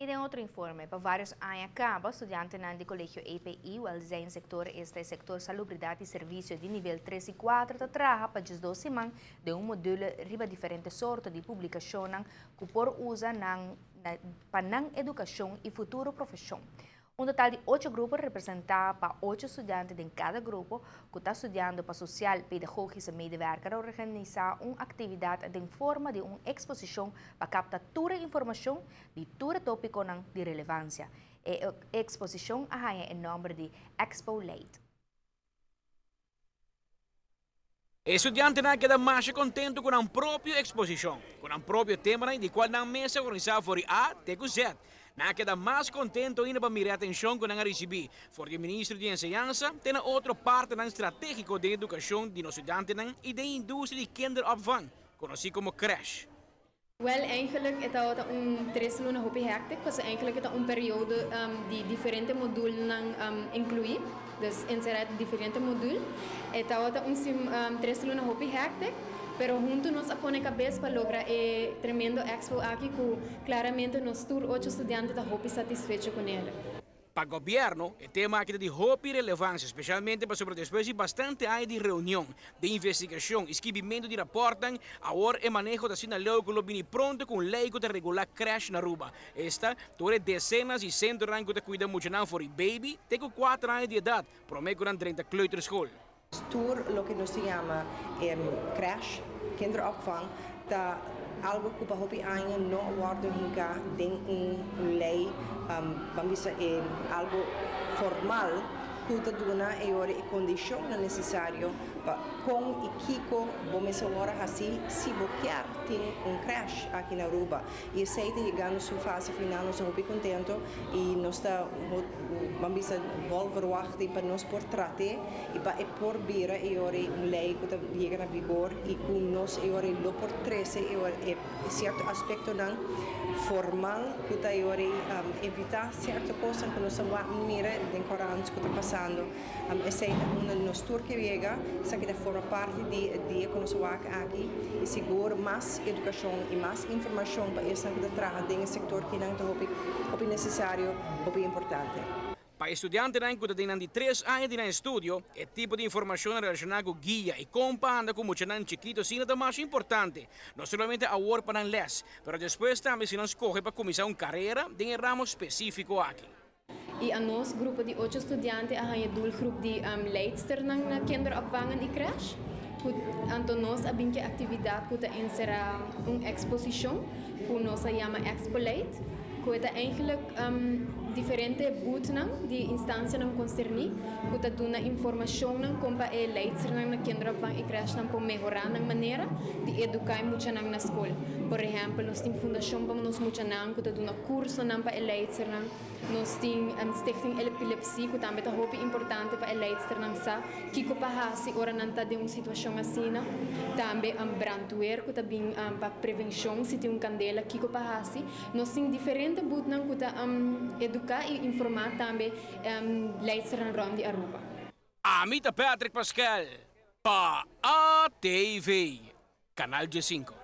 E tem outro informe, para vários anos acaba, estudante do colégio EPI, o design sector, este sector salubridade e serviço de nível 3 e 4, trabalha para as 12 semanas de um módulo riba diferentes sortes de publicação que por usa para a educação e futuro profissão. Um total de 8 grupos representados para 8 estudantes em cada grupo, que está estudando para social, pedagógico e medewerker, organizar uma atividade em forma de uma exposição para captar toda a informação de todo tópico de relevância. A exposição é em nome de Expo Late. O estudante queda mais contente com a própria exposição, com o próprio tema de qual na mesa organizada por A até Z. Queda mais contente ainda para mirar a atenção que nós recebemos, porque o ministro de Enseñanza tem outra parte estratégica de educação de nossos estudantes e da indústria de kinderopvang, conhecido como creche. Wel, eigenlijk is het een 3 maanden hoop hectic, dus eigenlijk is het een periode die diferente modules inclui, dus inserir diferente modules. Het is een 3 maanden hoop hectic, pero juntos nos pone cabeça para lograr e tremendo expo aqui que claramente nos tour 8 estudantes da hoop satisfeitos com ele. Para o governo, o tema aqui de hope e relevância, especialmente para sobre depois de bastante anos de reunião, de investigação, escrevimento de reportes, agora é manejo da sinal que lo pronto com lei que regular creche na Aruba. Esta, todas dezenas e centros que cuidam muito não for baby, tem 4 anos de idade, prometem 30 kleuters school. Tour, lo que nos llama crash, kinderopvang, da algo que para hopi año no guardo hinka den lei, vamos algo formal, que te dona e ora e condizione necessario com e kiko vamos agora assim se bloquear tem crash aqui na Aruba e sei que chegando sua fase final nós estamos bem contentes e nós está vamos volver wachten para nós por tratar e para por bira e ora lei que chega na vigor e com nós e ora lo por 13 e ora certo aspecto não formal que está e ora evitar certa coisa que nós vamos mirar em Corão que está passando essa é nos tour que chega que forma parte de conosco aqui e seguro mais educação e mais informação para essa que trabalha dentro do setor que não é necessário ou importante. Para estudantes que têm de 3 anos de estudo, o tipo de informação relacionada com guia e compa com muitos chiquitos é mais importante. Não somente a work para les, mas depois também se não escolhe para começar uma carreira em um ramo específico aqui. E a nosso grupo de 8 estudantes é um doelgroep de leidster na kinderopvang e creche. Então nós abrimos a atividade que inserá uma exposição que nós chama Expo Late, que é eigenlijk diferente boeten de instância não concerni, que dá informação como para a leidster na kinderopvang e creche para melhorar a maneira de educar muito na escola. Por exemplo, nós temos fundação para nós muito que dá curso para a leidster. Nós temos Stichting Epilepsie, que também é muito importante para a leidster que para se ora não está de uma situação assim. Também brandweer, que também para prevenção, se tem uma candela, que para se. Nós temos diferentes botes que educar e informar também leidster na Ronda de Aruba. Amita Patrick Pascal, para ATV, Canal G5.